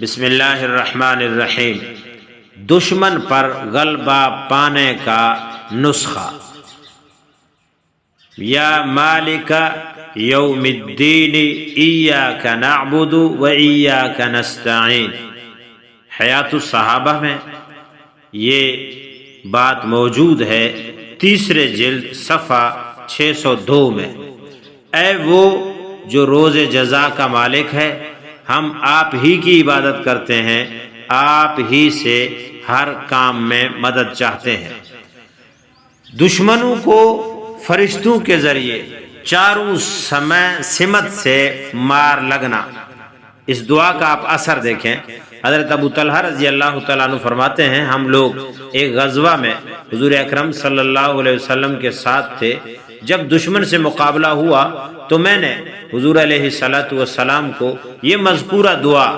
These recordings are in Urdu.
بسم اللہ الرحمن الرحیم۔ دشمن پر غلبہ پانے کا نسخہ۔ یا مالک یوم الدین ایاک نعبد و ایاک نستعین۔ حیات الصحابہ میں یہ بات موجود ہے، تیسرے جلد صفحہ 602 میں۔ اے وہ جو روز جزا کا مالک ہے، ہم آپ ہی کی عبادت کرتے ہیں، آپ ہی سے ہر کام میں مدد چاہتے ہیں۔ دشمنوں کو فرشتوں کے ذریعے چاروں سمت سے مار لگنا، اس دعا کا آپ اثر دیکھیں۔ حضرت ابو طلحہ رضی اللہ تعالیٰ عنہ فرماتے ہیں، ہم لوگ ایک غزوہ میں حضور اکرم صلی اللہ علیہ وسلم کے ساتھ تھے۔ جب دشمن سے مقابلہ ہوا تو میں نے حضور علیہ الصلوۃ والسلام کو یہ مذکورہ دعا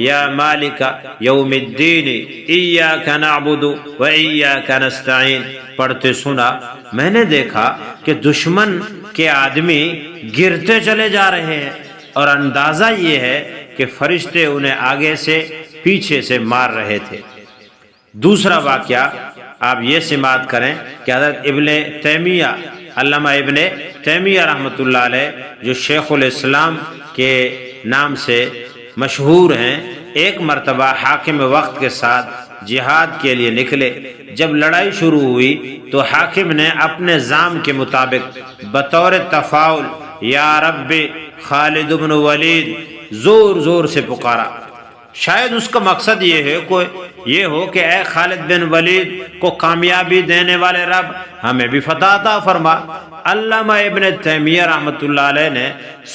یا مالک یوم الدین ایاک نعبد و ایاک نستعین پڑھتے سنا۔ میں نے دیکھا کہ دشمن کے آدمی گرتے چلے جا رہے ہیں، اور اندازہ یہ ہے کہ فرشتے انہیں آگے سے پیچھے سے مار رہے تھے۔ دوسرا واقعہ آپ یہ سماعت کریں کہ حضرت ابن تیمیہ، علامہ ابن تیمیہ رحمۃ اللہ علیہ، جو شیخ الاسلام کے نام سے مشہور ہیں، ایک مرتبہ حاکم وقت کے ساتھ جہاد کے لیے نکلے۔ جب لڑائی شروع ہوئی تو حاکم نے اپنے زعم کے مطابق بطور تفاعل یا رب خالد بن ولید زور زور سے پکارا۔ شاید اس کا مقصد یہ ہو کہ اے خالد بن ولید کو کامیابی دینے والے رب، ہمیں بھی فتح عطا فرما۔ علامہ ابن تیمیہ رحمۃ اللہ علیہ نے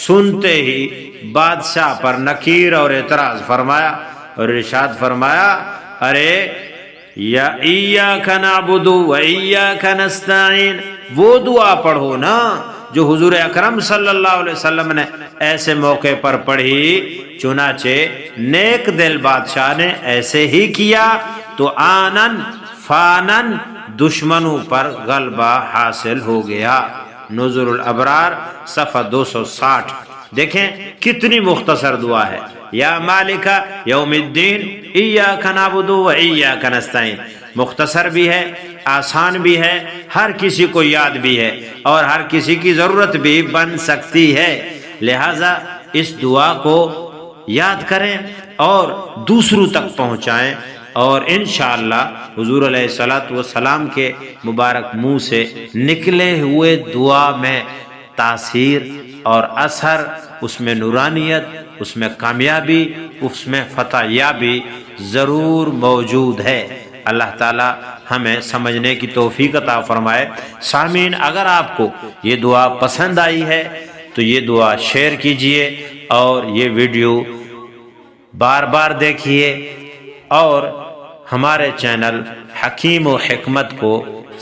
سنتے ہی بادشاہ پر نکیر اور اعتراض فرمایا اور ارشاد فرمایا، ارے یا ایاک نعبد و ایاک نستعین، وہ دعا پڑھو نا جو حضور اکرم صلی اللہ علیہ وسلم نے ایسے موقع پر پڑھی۔ چنانچہ نیک دل بادشاہ نے ایسے ہی کیا تو آنن فانن دشمنوں پر غلبہ حاصل ہو گیا۔ نذر الابرار صفحہ 260۔ دیکھیں کتنی مختصر دعا ہے، یا مالک یوم الدین ایاک نعبد و ایاک نستعین۔ مختصر بھی ہے، آسان بھی ہے، ہر کسی کو یاد بھی ہے، اور ہر کسی کی ضرورت بھی بن سکتی ہے۔ لہذا اس دعا کو یاد کریں اور دوسروں تک پہنچائیں، اور انشاءاللہ حضور علیہ الصلوۃ والسلام کے مبارک منہ سے نکلے ہوئے دعا میں تاثیر اور اثر، اس میں نورانیت، اس میں کامیابی، اس میں فتح یابی ضرور موجود ہے۔ اللہ تعالی ہمیں سمجھنے کی توفیق عطا فرمائے۔ سامعین، اگر آپ کو یہ دعا پسند آئی ہے تو یہ دعا شیئر کیجئے، اور یہ ویڈیو بار بار دیکھیے، اور ہمارے چینل حکیم و حکمت کو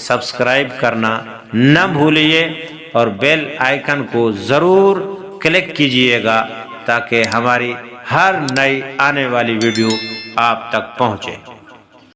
سبسکرائب کرنا نہ بھولیے، اور بیل آئیکن کو ضرور کلک کیجئے گا تاکہ ہماری ہر نئی آنے والی ویڈیو آپ تک پہنچے۔